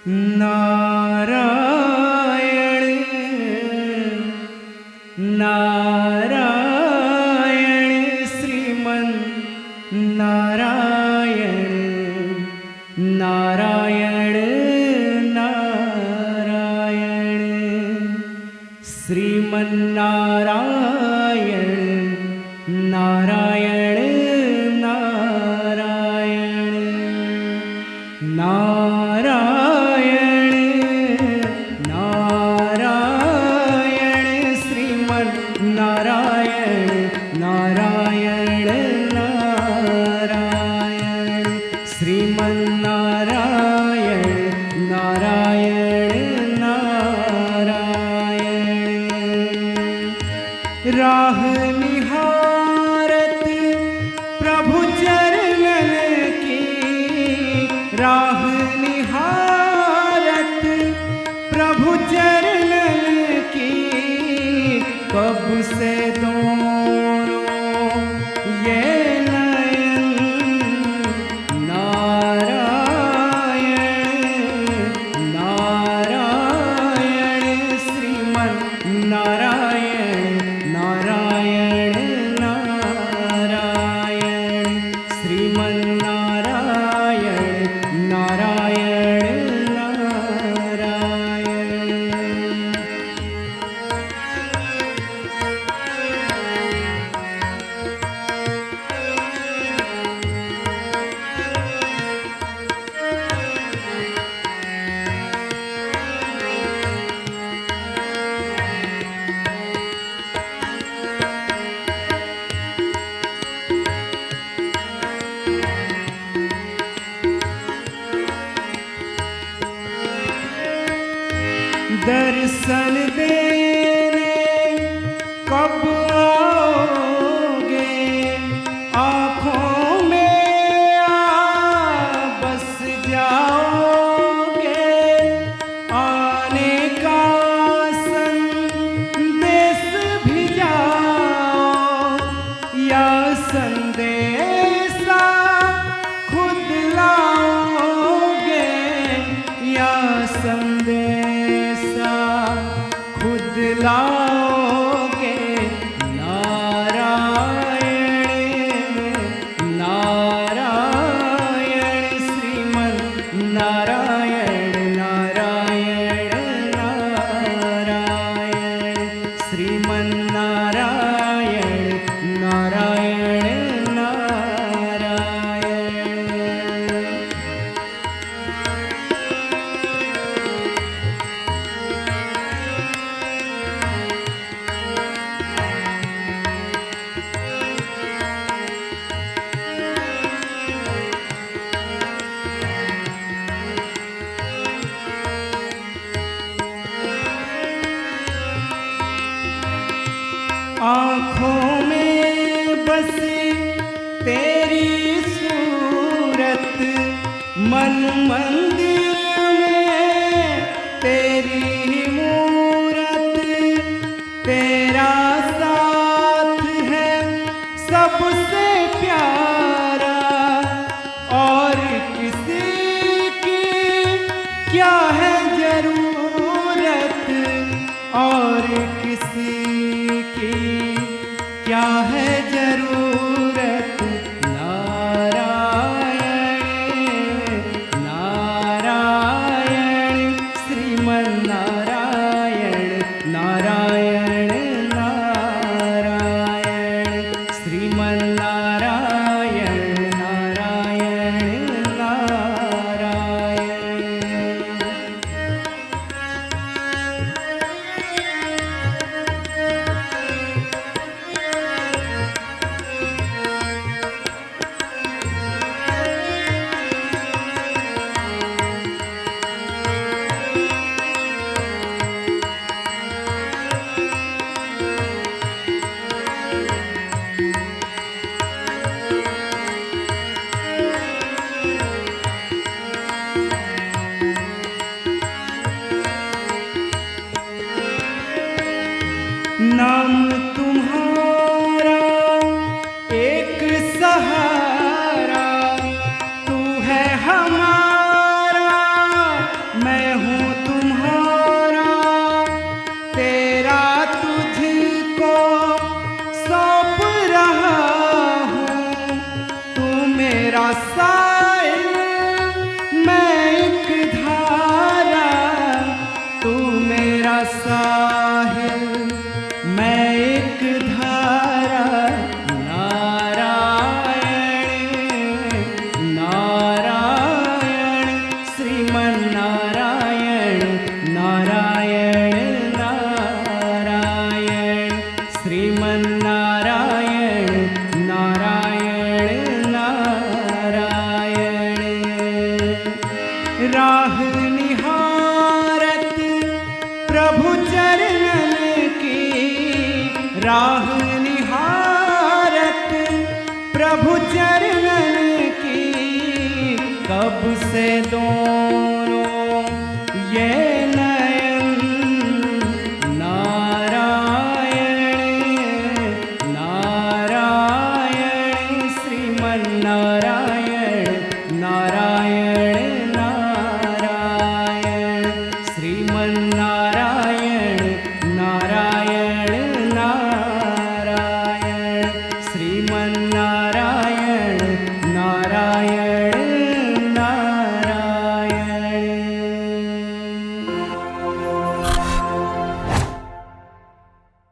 नारायण नारायण श्रीमन नारायण नारायण नारायण श्रीमन नारायण नारायण नारायण नारायण नारायण श्रीमन नारायण नारायण नारायण श्रीमन नारायण नारायण नारायण राह निहारत प्रभु चरणन की राह निहारत प्रभु चरणन की कब से दोनों ये नयन नारायण नारायण श्रीमन नारायण नारायण नारायण श्रीमन नारायण नारायण नारायण दर्शन देने कब आओगे आँखों में आ बस जाओगे आने का संदेश भिजाओ या संदेशा खुद लाओगे या संदेशा खुद लाओगे नारायण नारायण श्रीमन नारायण नारायण नारायण श्रीमन नारायण नारायण नारायण आँखों में बसी तेरी सूरत मन मंदिर में तेरी मूरत तेरा साथ है सबसे प्यारा और किसी की क्या है जरूरत और किसी की क्या है जरूरत नारायण नारायण मेरा साहिल, मैं एक धारा, तू मेरा साहिल, मैं एक धारा। नारायण नारायण श्रीमन नारायण, नारायण नारायण श्रीमन नारायण, नारायण नारायण। राह निहारत प्रभु चरणन की, राह निहारत प्रभु चरणन की, कब से दो